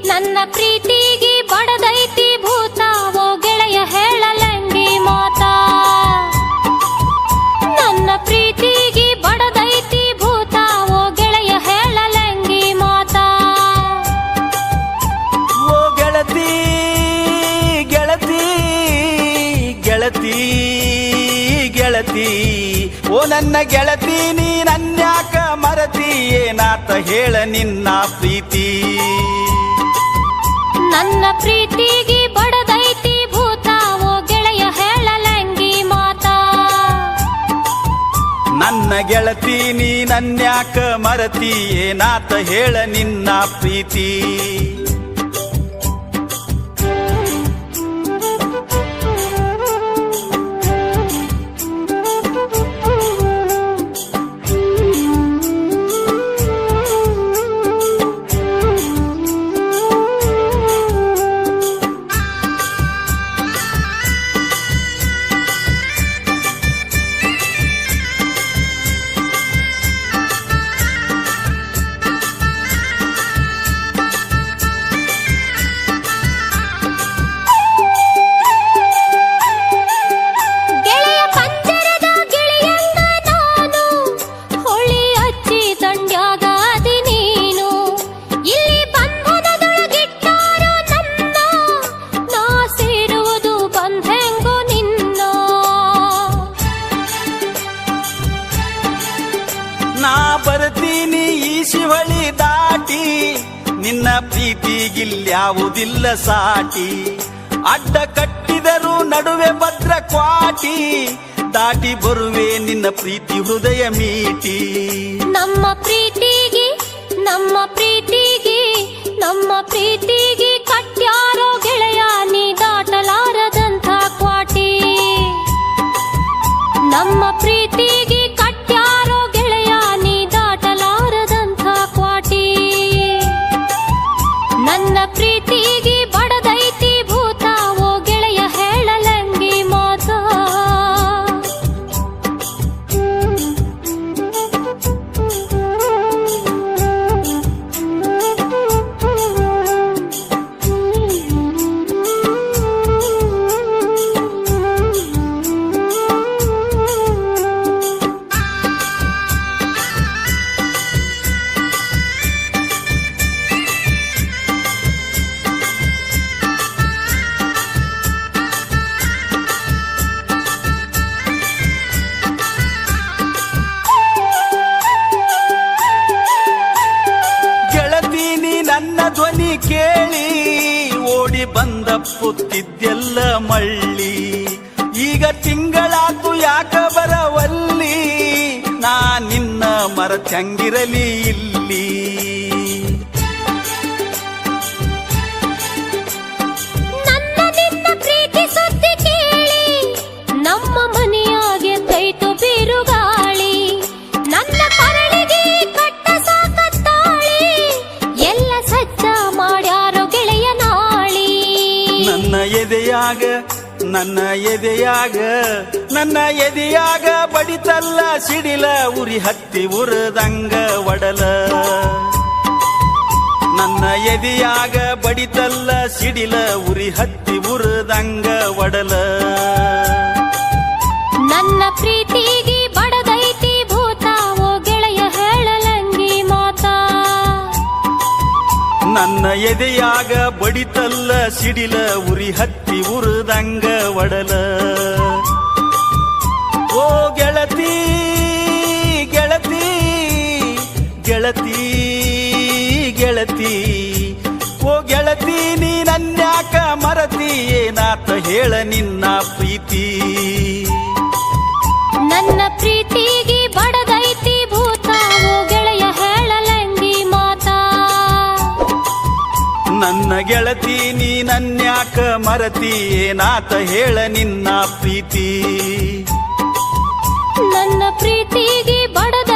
ನನ್ನ ಪ್ರೀತಿಗೆ ಬಡದೈತಿ ಭೂತ ಓ ಗೆಳೆಯ ಹೇಳಲಂಗಿ ಮಾತಾ ನನ್ನ ಪ್ರೀತಿಗೆ ಬಡದೈತಿ ಭೂತ ಓ ಗೆಳೆಯ ಹೇಳಲಂಗಿ ಮಾತಾ ಓ ಗೆಳತಿ ಗೆಳತಿ ಗೆಳತಿ ಗೆಳತಿ ಓ ನನ್ನ ಗೆಳತಿ ನೀ ನನ್ಯಾಕ ಮರತಿ ಏನಾತ ಹೇಳ ನಿನ್ನ ಪ್ರೀತಿ ನನ್ನ ಪ್ರೀತಿಗೆ ಬಡದೈತಿ ಭೂತ ಓ ಗೆಳೆಯ ಹೇಳಲಂಗಿ ಮಾತಾ ನನ್ನ ಗೆಳತಿ ನೀ ನನ್ಯಾಕ ಮರತಿ ಏನಾತ ಹೇಳ ನಿನ್ನ ಪ್ರೀತಿ ಬರ್ತೀನಿ ಈ ಶಿವಳಿ ದಾಟಿ ನಿನ್ನ ಪ್ರೀತಿಗಿಲ್ಯಾವುದಿಲ್ಲ ಸಾಟಿ ಅಡ್ಡ ಕಟ್ಟಿದರು ನಡುವೆ ಭದ್ರ ಕ್ವಾಟಿ ದಾಟಿ ಬರುವೆ ನಿನ್ನ ಪ್ರೀತಿ ಹೃದಯ ಮೀಟಿ ನಮ್ಮ ಪ್ರೀತಿಗೆ ಕಟ್ಯಾರೋ ಗೆಳೆಯ ನೀ ದಾಟಲಾರದಂಥ ಕ್ವಾಟಿ ನಮ್ಮ ಪ್ರೀತಿಗೆ ಕಟ್ಯಾರೋ ಗೆಳೆಯ ನೀ ದಾಟಲಾರದಂಥ ಕ್ವಾಟಿ ನನ್ನ ಪ್ರೀತಿಗೆ ಬಡದೈತಿ ಭೂತ ಓ ಗೆಳೆಯ ಹೇಳಲಂಗಿ ಮಾತಾ ನನ್ನ ಧ್ವನಿ ಕೇಳಿ ಓಡಿ ಬಂದ ಪುತ್ತಿದ್ದೆಲ್ಲ ಮಳ್ಳಿ ಈಗ ತಿಂಗಳಾತು ಯಾಕ ಬರವಲ್ಲಿ ನಾ ನಿನ್ನ ಮರತಂಗಿರಲಿ ಇಲ್ಲಿ ನನ್ನ ನಿನ್ನ ಪ್ರೀತಿ ಸುದ್ದಿ ಕೇಳಿ ನಮ್ಮ ಮನೆಯಾಗೆ ಕೈತು ಬಿರುಗಾಳಿ ನನ್ನ ಕರಳಿಗೆ ಕಟ್ಟ ಸಾಕತ್ತಾಳಿ ಎಲ್ಲ ಸಜ್ಜ ಮಾಡ್ಯಾರೋ ಗೆಳೆಯ ನಾಳಿ ನನ್ನ ಎದೆಯಾಗ ಬಡಿತಲ್ಲ ಸಿಡಿಲ ಉರಿ ಹತ್ತಿ ಉರದಂಗ ಒಡಲ ನನ್ನ ಎದೆಯಾಗ ಬಡಿತಲ್ಲ ಸಿಡಿಲ ಉರಿ ಹತ್ತಿ ಉರದಂಗ ಒಡಲ ನನ್ನ ಪ್ರೀತಿಗೆ ಬಡದೈತಿ ಭೂತ ಓ ಗೆಳೆಯ ಹೇಳಲಂಗಿ ಮಾತಾ ನನ್ನ ಎದೆಯಾಗ ಬಡಿತಲ್ಲ ಸಿಡಿಲ ಉರಿ ಹತ್ತಿ ಉರದಂಗ ಒಡಲ ಓ ಗೆಳತಿ ಗೆಳತಿ ಗೆಳತಿ ಗೆಳತಿ ಓ ಗೆಳತಿ ನೀ ನನ್ಯಾಕ ಮರತಿ ಏನಾತ ಹೇಳ ನಿನ್ನ ಪ್ರೀತಿ ನನ್ನ ಪ್ರೀತಿಗೆ ಬಡದೈತಿ ಭೂತ ಓ ಗೆಳೆಯ ಹೇಳಲಂಗಿ ಮಾತಾ ನನ್ನ ಗೆಳತಿ ನೀ ನನ್ಯಾಕ ಮರತಿ ಏನಾತ ಹೇಳ ನಿನ್ನ ಪ್ರೀತಿ ನನ್ನ ಪ್ರೀತಿಗೆ ಬಡದ